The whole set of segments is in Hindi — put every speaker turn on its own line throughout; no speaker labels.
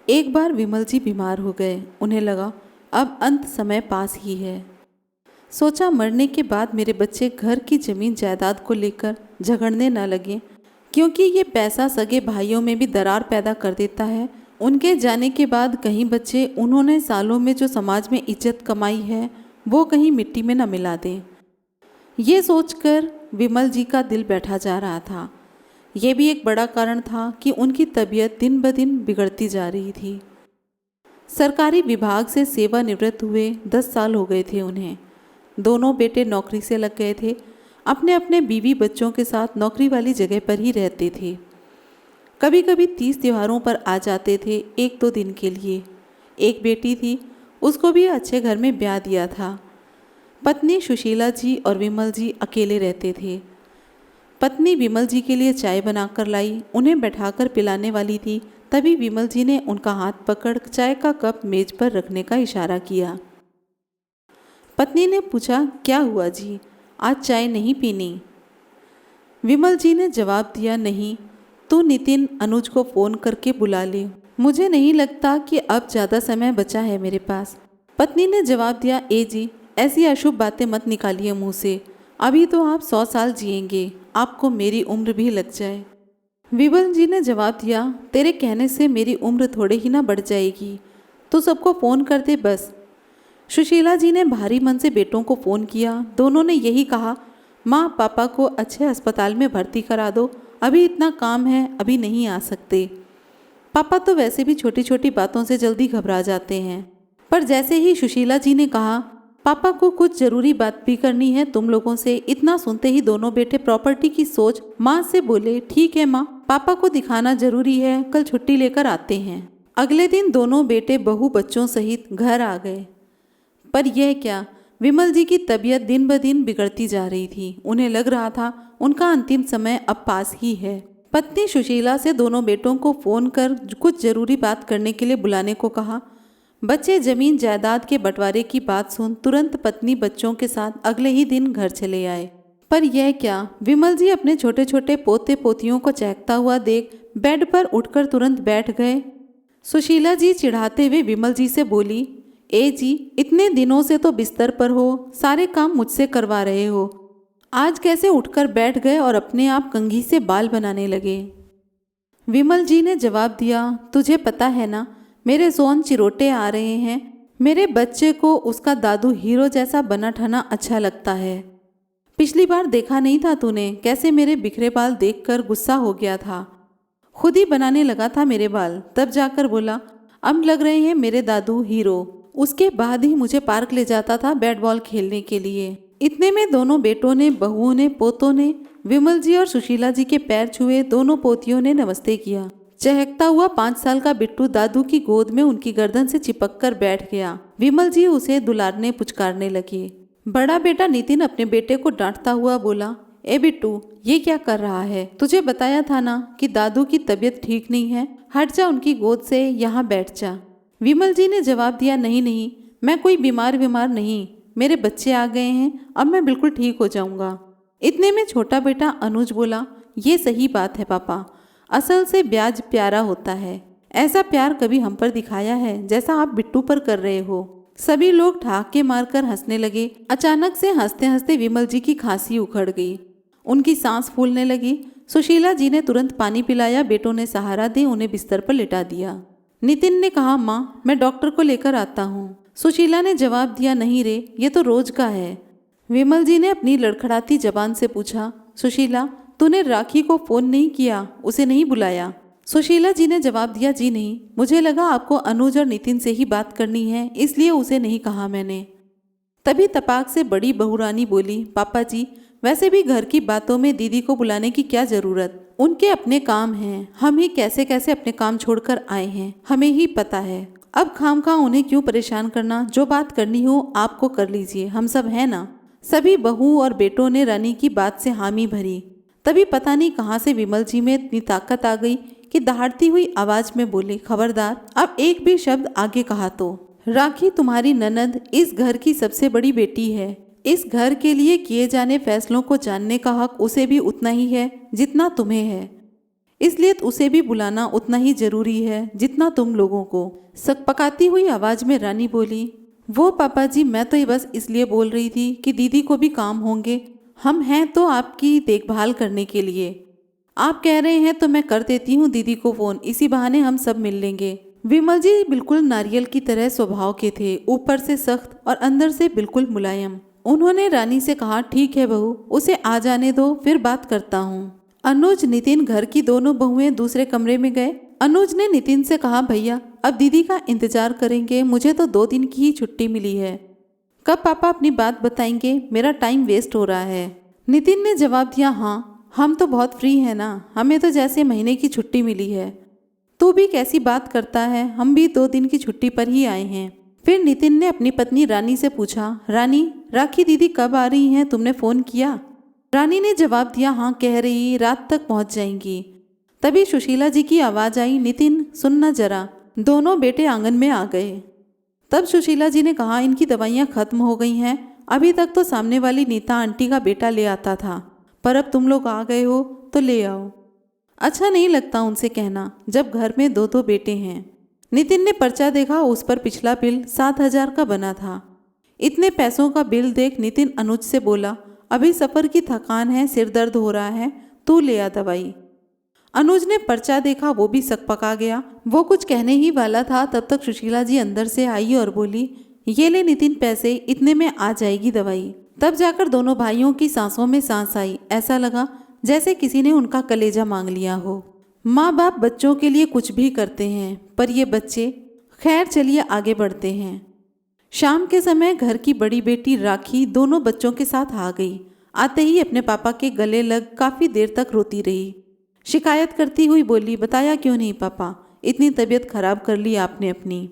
एक बार विमल जी बीमार हो गए। उन्हें लगा अब अंत समय पास ही है। सोचा मरने के बाद मेरे बच्चे घर की जमीन जायदाद को लेकर झगड़ने न लगें, क्योंकि ये पैसा सगे भाइयों में भी दरार पैदा कर देता है। उनके जाने के बाद कहीं बच्चे उन्होंने सालों में जो समाज में इज्जत कमाई है वो कहीं मिट्टी में न मिला दें। ये सोचकर विमल जी का दिल बैठा जा रहा था। ये भी एक बड़ा कारण था कि उनकी तबीयत दिन ब दिन बिगड़ती जा रही थी। सरकारी विभाग से सेवानिवृत्त हुए 10 साल हो गए थे उन्हें। दोनों बेटे नौकरी से लग गए थे। अपने अपने बीवी बच्चों के साथ नौकरी वाली जगह पर ही रहते थे। कभी कभी 30 त्योहारों पर आ जाते थे 1-2 दिन के लिए। एक बेटी थी, उसको भी अच्छे घर में ब्याह दिया था। पत्नी सुशीला जी और विमल जी अकेले रहते थे। पत्नी विमल जी के लिए चाय बनाकर लाई, उन्हें बैठाकर पिलाने वाली थी। तभी विमल जी ने उनका हाथ पकड़ चाय का कप मेज पर रखने का इशारा किया। पत्नी ने पूछा, क्या हुआ जी, आज चाय नहीं पीनी? विमल जी ने जवाब दिया, नहीं, तू नितिन अनुज को फ़ोन करके बुला ले। मुझे नहीं लगता कि अब ज़्यादा समय बचा है मेरे पास। पत्नी ने जवाब दिया, ए जी, ऐसी अशुभ बातें मत निकालिए मुँह से। अभी तो आप 100 साल जिएंगे, आपको मेरी उम्र भी लग जाए। विमल जी ने जवाब दिया, तेरे कहने से मेरी उम्र थोड़े ही ना बढ़ जाएगी, तो सबको फ़ोन कर दे बस। सुशीला जी ने भारी मन से बेटों को फ़ोन किया। दोनों ने यही कहा, माँ पापा को अच्छे अस्पताल में भर्ती करा दो, अभी इतना काम है, अभी नहीं आ सकते। पापा तो वैसे भी छोटी छोटी बातों से जल्दी घबरा जाते हैं। पर जैसे ही सुशीला जी ने कहा, पापा को कुछ ज़रूरी बात भी करनी है तुम लोगों से, इतना सुनते ही दोनों बेटे प्रॉपर्टी की सोच माँ से बोले, ठीक है माँ, पापा को दिखाना जरूरी है, कल छुट्टी लेकर आते हैं। अगले दिन दोनों बेटे बहू बच्चों सहित घर आ गए। पर यह क्या, विमल जी की तबीयत दिन ब दिन बिगड़ती जा रही थी। उन्हें लग रहा था उनका अंतिम समय अब पास ही है। पत्नी सुशीला से दोनों बेटों को फ़ोन कर कुछ ज़रूरी बात करने के लिए बुलाने को कहा। बच्चे जमीन जायदाद के बंटवारे की बात सुन तुरंत पत्नी बच्चों के साथ अगले ही दिन घर चले आए। पर यह क्या, विमल जी अपने छोटे छोटे पोते पोतियों को चहकता हुआ देख बेड पर उठकर तुरंत बैठ गए। सुशीला जी चिढ़ाते हुए विमल जी से बोली, ए जी, इतने दिनों से तो बिस्तर पर हो, सारे काम मुझसे करवा रहे हो, आज कैसे उठकर बैठ गए और अपने आप कंघी से बाल बनाने लगे? विमल जी ने जवाब दिया, तुझे पता है ना, मेरे सोन चिरोटे आ रहे हैं। मेरे बच्चे को उसका दादू हीरो जैसा बना ठना अच्छा लगता है। पिछली बार देखा नहीं था तूने, कैसे मेरे बिखरे बाल देखकर गुस्सा हो गया था। खुद ही बनाने लगा था मेरे बाल, तब जाकर बोला, अब लग रहे हैं मेरे दादू हीरो। उसके बाद ही मुझे पार्क ले जाता था बैट बॉल खेलने के लिए। इतने में दोनों बेटों ने, बहुओं ने, पोतों ने विमल जी और सुशीला जी के पैर छुए। दोनों पोतियों ने नमस्ते किया। चहकता हुआ 5 साल का बिट्टू दादू की गोद में उनकी गर्दन से चिपक कर बैठ गया। विमल जी उसे दुलारने पुचकारने लगी। बड़ा बेटा नितिन अपने बेटे को डांटता हुआ बोला, ए बिट्टू, ये क्या कर रहा है? तुझे बताया था ना कि दादू की तबीयत ठीक नहीं है, हट जा उनकी गोद से, यहाँ बैठ जा। विमल जी ने जवाब दिया, नहीं नहीं, मैं कोई बीमार नहीं, मेरे बच्चे आ गए हैं, अब मैं बिल्कुल ठीक हो जाऊंगा। इतने में छोटा बेटा अनुज बोला, ये सही बात है पापा, असल से ब्याज प्यारा होता है। ऐसा प्यार कभी हम पर दिखाया है जैसा आप बिट्टू पर कर रहे हो। सभी लोग ठहाके मारकर हंसने लगे। अचानक से हंसते हंसते विमल जी की खांसी उखड़ गई, उनकी सांस फूलने लगी। सुशीला जी ने तुरंत पानी पिलाया। बेटों ने सहारा दे उन्हें बिस्तर पर लिटा दिया। नितिन ने कहा, माँ, मैं डॉक्टर को लेकर आता हूँ। सुशीला ने जवाब दिया, नहीं रे, ये तो रोज का है। विमल जी ने अपनी लड़खड़ाती जबान से पूछा, सुशीला, तूने राखी को फ़ोन नहीं किया, उसे नहीं बुलाया? सुशीला जी ने जवाब दिया, जी नहीं, मुझे लगा आपको अनुज और नितिन से ही बात करनी है, इसलिए उसे नहीं कहा मैंने। तभी तपाक से बड़ी बहुरानी बोली, पापा जी, वैसे भी घर की बातों में दीदी को बुलाने की क्या ज़रूरत, उनके अपने काम हैं। हम ही कैसे कैसे अपने काम छोड़कर आए हैं, हमें ही पता है। अब खामखा उन्हें क्यों परेशान करना, जो बात करनी हो आपको कर लीजिए, हम सब हैं ना। सभी बहू और बेटों ने रानी की बात से हामी भरी। तभी पता नहीं कहाँ से विमल जी में इतनी ताकत आ गई कि दहाड़ती हुई आवाज में बोले, खबरदार, अब एक भी शब्द आगे कहा तो। राखी तुम्हारी ननद इस घर की सबसे बड़ी बेटी है। इस घर के लिए किए जाने फैसलों को जानने का हक उसे भी उतना ही है जितना तुम्हें है। इसलिए उसे भी बुलाना उतना ही जरूरी है जितना तुम लोगों को। सकपकाती हुई आवाज में रानी बोली, वो पापा जी, मैं तो ये बस इसलिए बोल रही थी कि दीदी को भी काम होंगे, हम हैं तो आपकी देखभाल करने के लिए। आप कह रहे हैं तो मैं कर देती हूँ दीदी को फ़ोन, इसी बहाने हम सब मिल लेंगे। विमल जी बिल्कुल नारियल की तरह स्वभाव के थे, ऊपर से सख्त और अंदर से बिल्कुल मुलायम। उन्होंने रानी से कहा, ठीक है बहू, उसे आ जाने दो, फिर बात करता हूँ। अनुज, नितिन, घर की दोनों बहुएं दूसरे कमरे में गए। अनुज ने नितिन से कहा, भैया अब दीदी का इंतजार करेंगे, मुझे तो 2 दिन की ही छुट्टी मिली है। कब पापा अपनी बात बताएंगे, मेरा टाइम वेस्ट हो रहा है। नितिन ने जवाब दिया, हाँ हम तो बहुत फ्री हैं ना, हमें तो जैसे महीने की छुट्टी मिली है। तू भी कैसी बात करता है, हम भी 2 दिन की छुट्टी पर ही आए हैं। फिर नितिन ने अपनी पत्नी रानी से पूछा, रानी, राखी दीदी कब आ रही हैं, तुमने फ़ोन किया? रानी ने जवाब दिया, हाँ कह रही रात तक पहुंच जाएंगी। तभी सुशीला जी की आवाज़ आई, नितिन सुनना जरा। दोनों बेटे आंगन में आ गए। तब सुशीला जी ने कहा, इनकी दवाइयाँ खत्म हो गई हैं, अभी तक तो सामने वाली नीता आंटी का बेटा ले आता था, पर अब तुम लोग आ गए हो तो ले आओ। अच्छा नहीं लगता उनसे कहना जब घर में 2 बेटे हैं। नितिन ने पर्चा देखा, उस पर पिछला बिल 7,000 का बना था। इतने पैसों का बिल देख नितिन अनुज से बोला, अभी सफ़र की थकान है, सिर दर्द हो रहा है, तू ले आ दवाई। अनुज ने पर्चा देखा, वो भी सकपका गया। वो कुछ कहने ही वाला था, तब तक सुशीला जी अंदर से आई और बोली, ये ले नितिन पैसे, इतने में आ जाएगी दवाई। तब जाकर दोनों भाइयों की सांसों में सांस आई, ऐसा लगा जैसे किसी ने उनका कलेजा मांग लिया हो। माँ बाप बच्चों के लिए कुछ भी करते हैं, पर ये बच्चे, खैर चलिए आगे बढ़ते हैं। शाम के समय घर की बड़ी बेटी राखी दोनों बच्चों के साथ आ गई। आते ही अपने पापा के गले लग काफ़ी देर तक रोती रही। शिकायत करती हुई बोली, बताया क्यों नहीं पापा, इतनी तबीयत खराब कर ली आपने अपनी।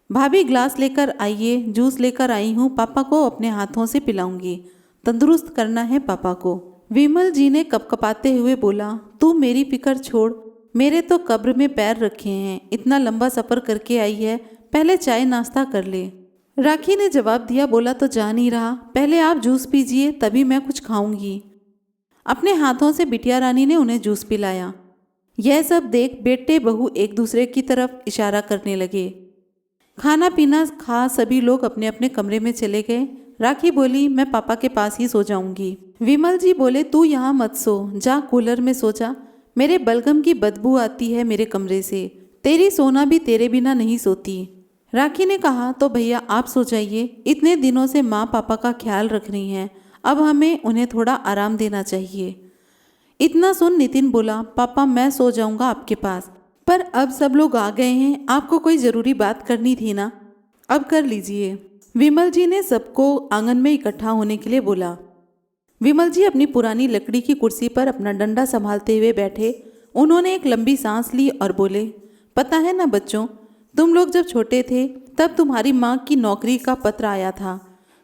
भाभी ग्लास लेकर आइए, जूस लेकर आई हूँ, पापा को अपने हाथों से पिलाऊंगी, तंदुरुस्त करना है पापा को। विमल जी ने कपकपाते हुए बोला, तू मेरी फिक्र छोड़, मेरे तो कब्र में पैर रखे हैं, इतना लंबा सफ़र करके आई है, पहले चाय नाश्ता कर ले। राखी ने जवाब दिया, बोला तो जा नहीं रहा, पहले आप जूस पीजिए तभी मैं कुछ खाऊंगी। अपने हाथों से बिटिया रानी ने उन्हें जूस पिलाया। यह सब देख बेटे बहू एक दूसरे की तरफ इशारा करने लगे। खाना पीना खा सभी लोग अपने अपने कमरे में चले गए। राखी बोली, मैं पापा के पास ही सो जाऊंगी। विमल जी बोले, तू यहाँ मत सो, जा कूलर में सो जा, मेरे बलगम की बदबू आती है मेरे कमरे से, तेरी सोना भी तेरे बिना नहीं सोती। राखी ने कहा, तो भैया आप सो जाइए, इतने दिनों से माँ पापा का ख्याल रख रही हैं, अब हमें उन्हें थोड़ा आराम देना चाहिए। इतना सुन नितिन बोला, पापा मैं सो जाऊंगा आपके पास, पर अब सब लोग आ गए हैं, आपको कोई ज़रूरी बात करनी थी ना, अब कर लीजिए। विमल जी ने सबको आंगन में इकट्ठा होने के लिए बोला। विमल जी अपनी पुरानी लकड़ी की कुर्सी पर अपना डंडा संभालते हुए बैठे। उन्होंने एक लंबी सांस ली और बोले, पता है ना बच्चों, तुम लोग जब छोटे थे तब तुम्हारी माँ की नौकरी का पत्र आया था।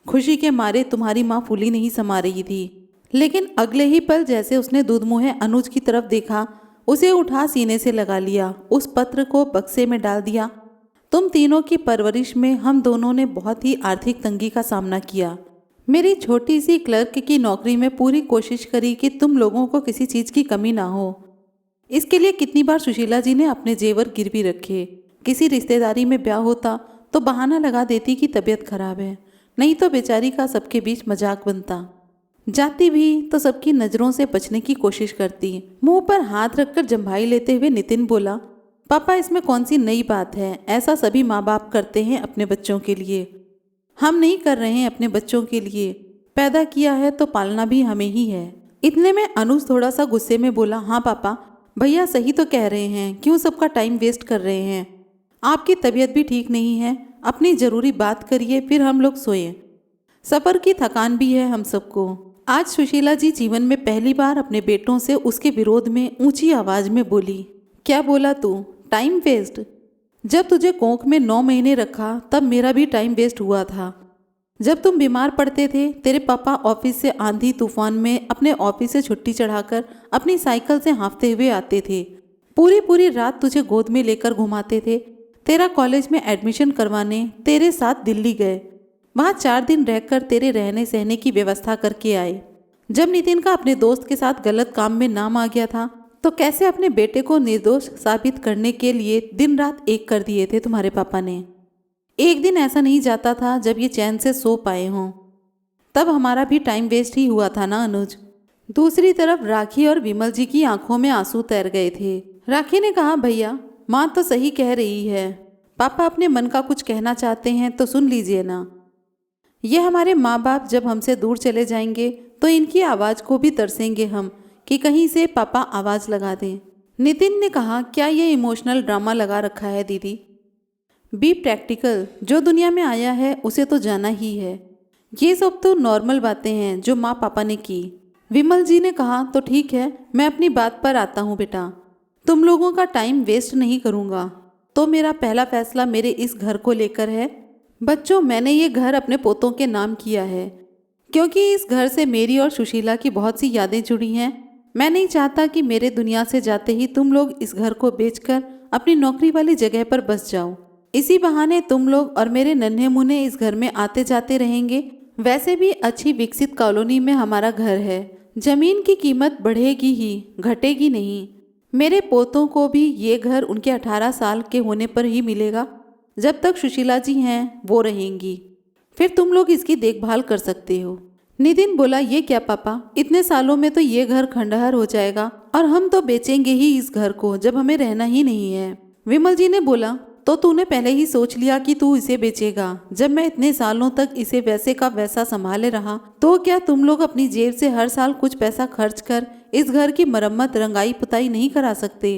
खुशी के मारे तुम्हारी माँ फूली नहीं समा रही थी, लेकिन अगले ही पल जैसे उसने दूध मुँहे अनुज की तरफ देखा, उसे उठा सीने से लगा लिया, उस पत्र को बक्से में डाल दिया। तुम तीनों की परवरिश में हम दोनों ने बहुत ही आर्थिक तंगी का सामना किया। मेरी छोटी सी क्लर्क की नौकरी में पूरी कोशिश करी कि तुम लोगों को किसी चीज़ की कमी ना हो। इसके लिए कितनी बार सुशीला जी ने अपने जेवर गिरवी रखे। किसी रिश्तेदारी में ब्याह होता तो बहाना लगा देती कि तबीयत खराब है, नहीं तो बेचारी का सबके बीच मजाक बनता। जाती भी तो सबकी नज़रों से बचने की कोशिश करती। मुंह पर हाथ रखकर जम्भाई लेते हुए नितिन बोला, पापा इसमें कौन सी नई बात है, ऐसा सभी माँ बाप करते हैं अपने बच्चों के लिए। हम नहीं कर रहे हैं अपने बच्चों के लिए, पैदा किया है तो पालना भी हमें ही है। इतने में अनुज थोड़ा सा गुस्से में बोला, हाँ पापा, भैया सही तो कह रहे हैं, क्यों सबका टाइम वेस्ट कर रहे हैं, आपकी तबीयत भी ठीक नहीं है, अपनी ज़रूरी बात करिए, फिर हम लोग सोएं, सफ़र की थकान भी है हम सबको। आज सुशीला जी जीवन में पहली बार अपने बेटों से उसके विरोध में ऊंची आवाज़ में बोली, क्या बोला तू, टाइम वेस्ट? जब तुझे कोख में 9 महीने रखा तब मेरा भी टाइम वेस्ट हुआ था। जब तुम बीमार पड़ते थे, तेरे पापा ऑफिस से आंधी तूफान में अपने ऑफिस से छुट्टी चढ़ाकर अपनी साइकिल से हाँफते हुए आते थे, पूरी पूरी रात तुझे गोद में लेकर घुमाते थे, तेरा कॉलेज में एडमिशन करवाने तेरे साथ दिल्ली गए, वहाँ 4 दिन रहकर तेरे रहने सहने की व्यवस्था करके आए। जब नितिन का अपने दोस्त के साथ गलत काम में नाम आ गया था तो कैसे अपने बेटे को निर्दोष साबित करने के लिए दिन रात एक कर दिए थे तुम्हारे पापा ने। एक दिन ऐसा नहीं जाता था जब ये चैन से सो पाए हों। तब हमारा भी टाइम वेस्ट ही हुआ था ना अनुज। दूसरी तरफ राखी और विमल जी की आंखों में आंसू तैर गए थे। राखी ने कहा, भैया माँ तो सही कह रही है, पापा अपने मन का कुछ कहना चाहते हैं तो सुन लीजिए ना। ये हमारे माँ बाप जब हमसे दूर चले जाएंगे तो इनकी आवाज़ को भी तरसेंगे हम कि कहीं से पापा आवाज़ लगा दें। नितिन ने कहा, क्या ये इमोशनल ड्रामा लगा रखा है दीदी? बी प्रैक्टिकल, जो दुनिया में आया है उसे तो जाना ही है। ये सब तो नॉर्मल बातें हैं जो माँ पापा ने की। विमल जी ने कहा, तो ठीक है, मैं अपनी बात पर आता हूँ बेटा, तुम लोगों का टाइम वेस्ट नहीं करूँगा। तो मेरा पहला फैसला मेरे इस घर को लेकर है। बच्चों, मैंने ये घर अपने पोतों के नाम किया है क्योंकि इस घर से मेरी और सुशीला की बहुत सी यादें जुड़ी हैं। मैं नहीं चाहता कि मेरे दुनिया से जाते ही तुम लोग इस घर को बेचकर अपनी नौकरी वाली जगह पर बस जाओ। इसी बहाने तुम लोग और मेरे नन्हे मुन्ने इस घर में आते जाते रहेंगे। वैसे भी अच्छी विकसित कॉलोनी में हमारा घर है, जमीन की कीमत बढ़ेगी ही, घटेगी नहीं। मेरे पोतों को भी ये घर उनके 18 साल के होने पर ही मिलेगा। जब तक सुशीला जी हैं वो रहेंगी, फिर तुम लोग इसकी देखभाल कर सकते हो। नितिन बोला, ये क्या पापा, इतने सालों में तो ये घर खंडहर हो जाएगा और हम तो बेचेंगे ही इस घर को जब हमें रहना ही नहीं है। विमल जी ने बोला, तो तूने पहले ही सोच लिया कि तू इसे बेचेगा? जब मैं इतने सालों तक इसे वैसे का वैसा संभाले रहा तो क्या तुम लोग अपनी जेब से हर साल कुछ पैसा खर्च कर इस घर की मरम्मत रंगाई पुताई नहीं करा सकते?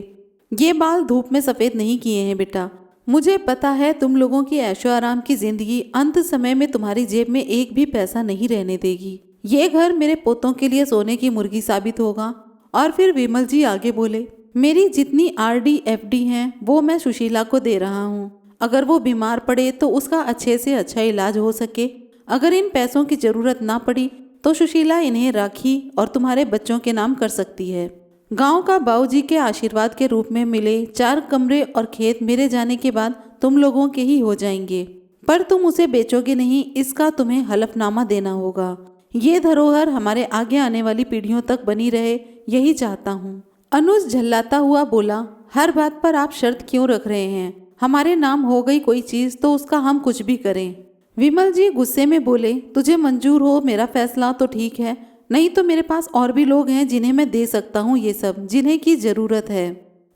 ये बाल धूप में सफ़ेद नहीं किए हैं बेटा। मुझे पता है तुम लोगों की ऐशो आराम की जिंदगी अंत समय में तुम्हारी जेब में एक भी पैसा नहीं रहने देगी। ये घर मेरे पोतों के लिए सोने की मुर्गी साबित होगा। और फिर विमल जी आगे बोले, मेरी जितनी आरडी एफडी हैं वो मैं सुशीला को दे रहा हूँ। अगर वो बीमार पड़े तो उसका अच्छे से अच्छा इलाज हो सके। अगर इन पैसों की ज़रूरत ना पड़ी तो सुशीला इन्हें राखी और तुम्हारे बच्चों के नाम कर सकती है। गांव का बाऊजी के आशीर्वाद के रूप में मिले 4 कमरे और खेत मेरे जाने के बाद तुम लोगों के ही हो जाएंगे, पर तुम उसे बेचोगे नहीं, इसका तुम्हें हलफनामा देना होगा। ये धरोहर हमारे आगे आने वाली पीढ़ियों तक बनी रहे, यही चाहता हूँ। अनुज झल्लाता हुआ बोला, हर बात पर आप शर्त क्यों रख रहे हैं? हमारे नाम हो गई कोई चीज़ तो उसका हम कुछ भी करें। विमल जी गुस्से में बोले, तुझे मंजूर हो मेरा फैसला तो ठीक है, नहीं तो मेरे पास और भी लोग हैं जिन्हें मैं दे सकता हूँ ये सब, जिन्हें की ज़रूरत है।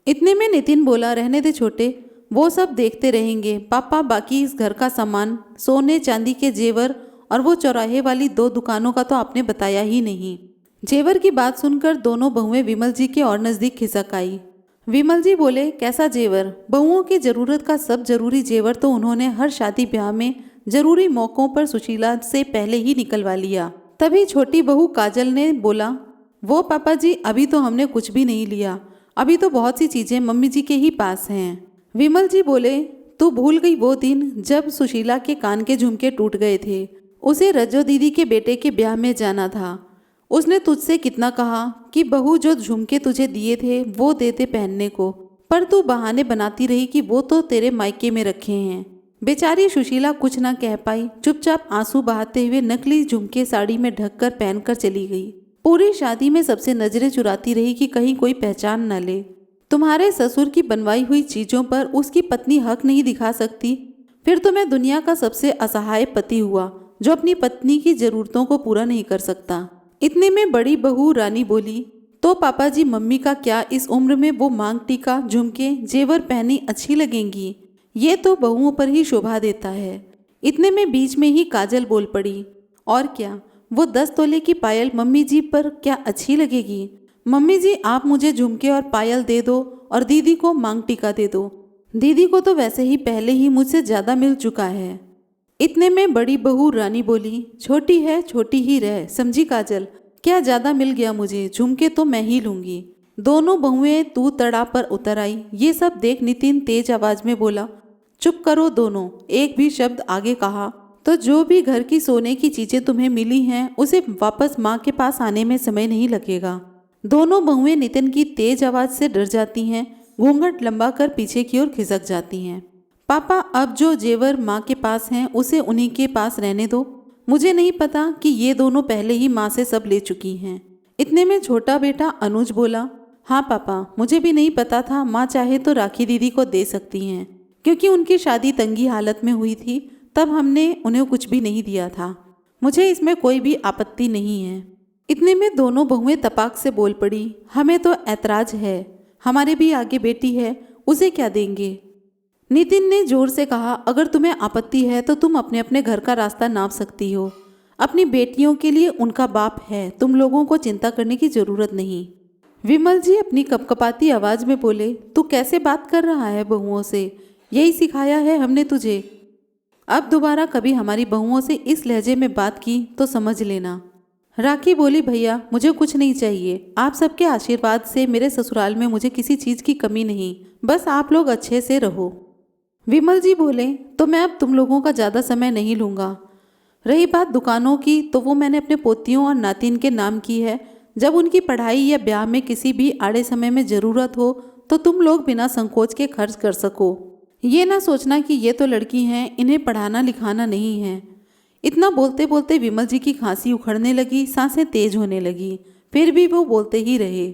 इतने में नितिन बोला, रहने दे छोटे, वो सब देखते रहेंगे। पापा, बाकी इस घर का सामान, सोने चांदी के जेवर और वो चौराहे वाली 2 दुकानों का तो आपने बताया ही नहीं। जेवर की बात सुनकर दोनों बहुएं विमल जी के और नज़दीक खिसक आई। विमल जी बोले, कैसा जेवर? बहुओं की ज़रूरत का सब जरूरी जेवर तो उन्होंने हर शादी ब्याह में जरूरी मौक़ों पर सुशीला से पहले ही निकलवा लिया। तभी छोटी बहू काजल ने बोला, वो पापा जी, अभी तो हमने कुछ भी नहीं लिया, अभी तो बहुत सी चीज़ें मम्मी जी के ही पास हैं। विमल जी बोले, तू भूल गई वो दिन जब सुशीला के कान के झुमके टूट गए थे? उसे रजो दीदी के बेटे के ब्याह में जाना था। उसने तुझसे कितना कहा कि बहू जो झुमके तुझे दिए थे वो दे दे पहनने को, पर तू बहाने बनाती रही कि वो तो तेरे मायके में रखे हैं। बेचारी सुशीला कुछ ना कह पाई, चुपचाप आंसू बहाते हुए नकली झुमके साड़ी में ढककर पहनकर चली गई। पूरी शादी में सबसे नजरें चुराती रही कि कहीं कोई पहचान न ले। तुम्हारे ससुर की बनवाई हुई चीज़ों पर उसकी पत्नी हक नहीं दिखा सकती, फिर तो मैं दुनिया का सबसे असहाय पति हुआ जो अपनी पत्नी की ज़रूरतों को पूरा नहीं कर सकता। इतने में बड़ी बहू रानी बोली, तो पापा जी, मम्मी का क्या इस उम्र में वो मांग टीका झुमके जेवर पहनी अच्छी लगेंगी? ये तो बहुओं पर ही शोभा देता है। इतने में बीच में ही काजल बोल पड़ी, और क्या, वो 10 तोले की पायल मम्मी जी पर क्या अच्छी लगेगी? मम्मी जी, आप मुझे झुमके और पायल दे दो और दीदी को मांग टीका दे दो। दीदी को तो वैसे ही पहले ही मुझसे ज़्यादा मिल चुका है। इतने में बड़ी बहू रानी बोली, छोटी है छोटी ही रह, समझी काजल, क्या ज़्यादा मिल गया मुझे? झुमके तो मैं ही लूँगी। दोनों बहुएं तू तड़ा पर उतर आई। ये सब देख नितिन तेज आवाज में बोला, चुप करो दोनों, एक भी शब्द आगे कहा तो जो भी घर की सोने की चीज़ें तुम्हें मिली हैं उसे वापस माँ के पास आने में समय नहीं लगेगा। दोनों बहुएं नितिन की तेज आवाज़ से डर जाती हैं, घूंघट लंबा कर पीछे की ओर खिसक जाती हैं। पापा, अब जो जेवर माँ के पास हैं उसे उन्हीं के पास रहने दो। मुझे नहीं पता कि ये दोनों पहले ही माँ से सब ले चुकी हैं। इतने में छोटा बेटा अनुज बोला, हाँ पापा, मुझे भी नहीं पता था माँ चाहे तो राखी दीदी को दे सकती हैं, क्योंकि उनकी शादी तंगी हालत में हुई थी, तब हमने उन्हें कुछ भी नहीं दिया था। मुझे इसमें कोई भी आपत्ति नहीं है। इतने में दोनों बहुएं तपाक से बोल पड़ी, हमें तो ऐतराज है, हमारे भी आगे बेटी है, उसे क्या देंगे। नितिन ने जोर से कहा, अगर तुम्हें आपत्ति है तो तुम अपने अपने घर का रास्ता नाप सकती हो। अपनी बेटियों के लिए उनका बाप है, तुम लोगों को चिंता करने की जरूरत नहीं। विमल जी अपनी कपकपाती आवाज में बोले, तू कैसे बात कर रहा है बहुओं से? यही सिखाया है हमने तुझे। अब दोबारा कभी हमारी बहुओं से इस लहजे में बात की तो समझ लेना। राखी बोली, भैया मुझे कुछ नहीं चाहिए, आप सबके आशीर्वाद से मेरे ससुराल में मुझे किसी चीज़ की कमी नहीं, बस आप लोग अच्छे से रहो। विमल जी बोले, तो मैं अब तुम लोगों का ज़्यादा समय नहीं लूँगा। रही बात दुकानों की, तो वो मैंने अपने पोतियों और नातिन के नाम की है। जब उनकी पढ़ाई या ब्याह में किसी भी आड़े समय में ज़रूरत हो तो तुम लोग बिना संकोच के खर्च कर सको। ये ना सोचना कि ये तो लड़की हैं, इन्हें पढ़ाना लिखाना नहीं है। इतना बोलते बोलते विमल जी की खांसी उखड़ने लगी, सांसें तेज होने लगी, फिर भी वो बोलते ही रहे।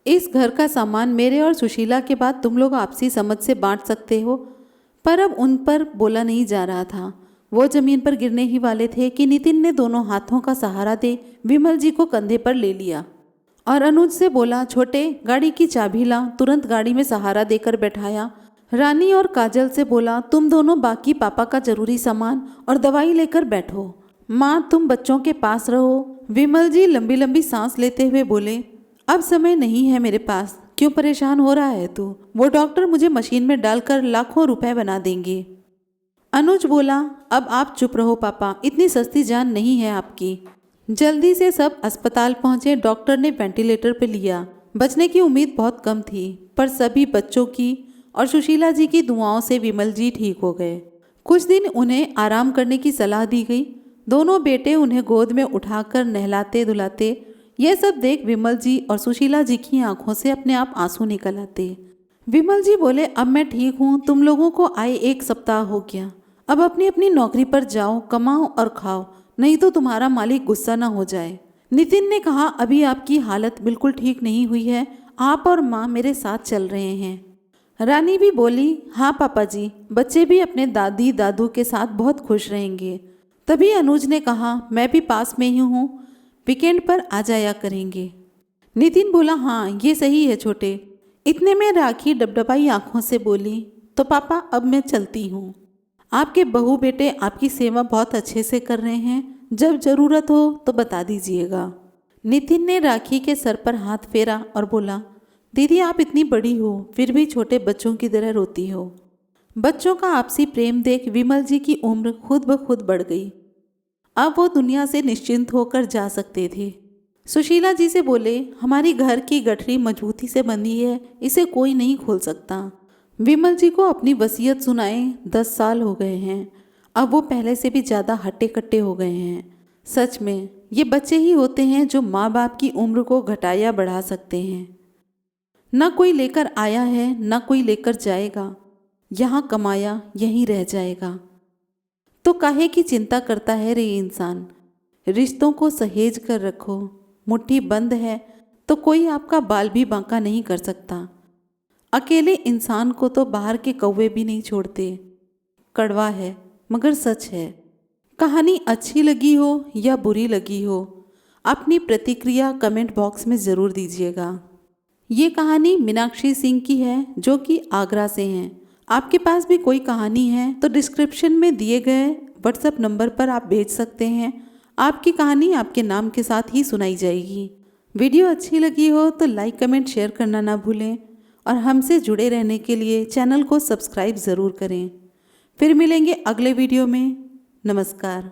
इस घर का सामान मेरे और सुशीला के बाद तुम लोग आपसी समझ से बांट सकते हो। पर अब उन पर बोला नहीं जा रहा था। वो जमीन पर गिरने ही वाले थे कि नितिन ने दोनों हाथों का सहारा दे विमल जी को कंधे पर ले लिया और अनुज से बोला, छोटे गाड़ी की चाबी ला। तुरंत गाड़ी में सहारा देकर बैठाया। रानी और काजल से बोला, तुम दोनों बाकी पापा का जरूरी सामान और दवाई लेकर बैठो। माँ तुम बच्चों के पास रहो। विमल जी लंबी लंबी सांस लेते हुए बोले, अब समय नहीं है मेरे पास, क्यों परेशान हो रहा है तू? वो डॉक्टर मुझे मशीन में डालकर लाखों रुपए बना देंगे। अनुज बोला, अब आप चुप रहो पापा, इतनी सस्ती जान नहीं है आपकी। जल्दी से सब अस्पताल पहुंचे। डॉक्टर ने वेंटिलेटर पे लिया। बचने की उम्मीद बहुत कम थी, पर सभी बच्चों की और सुशीला जी की दुआओं से विमल जी ठीक हो गए। कुछ दिन उन्हें आराम करने की सलाह दी गई। दोनों बेटे उन्हें गोद में उठाकर नहलाते धुलाते। यह सब देख विमल जी और सुशीला जी की आंखों से अपने आप आंसू निकल आते। विमल जी बोले, अब मैं ठीक हूँ, तुम लोगों को आए 1 सप्ताह हो गया। अब अपनी अपनी नौकरी पर जाओ, कमाओ और खाओ, नहीं तो तुम्हारा मालिक गुस्सा ना हो जाए। नितिन ने कहा, अभी आपकी हालत बिल्कुल ठीक नहीं हुई है, आप और माँ मेरे साथ चल रहे हैं। रानी भी बोली, हाँ पापा जी, बच्चे भी अपने दादी दादू के साथ बहुत खुश रहेंगे। तभी अनुज ने कहा, मैं भी पास में ही हूँ, वीकेंड पर आ जाया करेंगे। नितिन बोला, हाँ ये सही है छोटे। इतने में राखी डबडबाई आंखों से बोली, तो पापा अब मैं चलती हूँ। आपके बहू बेटे आपकी सेवा बहुत अच्छे से कर रहे हैं, जब जरूरत हो तो बता दीजिएगा। नितिन ने राखी के सर पर हाथ फेरा और बोला, दीदी आप इतनी बड़ी हो फिर भी छोटे बच्चों की तरह रोती हो। बच्चों का आपसी प्रेम देख विमल जी की उम्र खुद ब खुद बढ़ गई। अब वो दुनिया से निश्चिंत होकर जा सकते थे। सुशीला जी से बोले, हमारी घर की गठरी मजबूती से बंधी है, इसे कोई नहीं खोल सकता। विमल जी को अपनी वसीयत सुनाए 10 साल हो गए हैं। अब वो पहले से भी ज़्यादा हट्टे कट्टे हो गए हैं। सच में ये बच्चे ही होते हैं जो माँ बाप की उम्र को घटाया बढ़ा सकते हैं। न कोई लेकर आया है न कोई लेकर जाएगा, यहाँ कमाया यहीं रह जाएगा। तो काहे की चिंता करता है रे इंसान? रिश्तों को सहेज कर रखो। मुट्ठी बंद है तो कोई आपका बाल भी बांका नहीं कर सकता। अकेले इंसान को तो बाहर के कौवे भी नहीं छोड़ते। कड़वा है मगर सच है। कहानी अच्छी लगी हो या बुरी लगी हो, अपनी प्रतिक्रिया कमेंट बॉक्स में ज़रूर दीजिएगा। ये कहानी मीनाक्षी सिंह की है जो कि आगरा से हैं। आपके पास भी कोई कहानी है तो डिस्क्रिप्शन में दिए गए व्हाट्सएप नंबर पर आप भेज सकते हैं। आपकी कहानी आपके नाम के साथ ही सुनाई जाएगी। वीडियो अच्छी लगी हो तो लाइक कमेंट शेयर करना ना भूलें और हमसे जुड़े रहने के लिए चैनल को सब्सक्राइब ज़रूर करें। फिर मिलेंगे अगले वीडियो में। नमस्कार।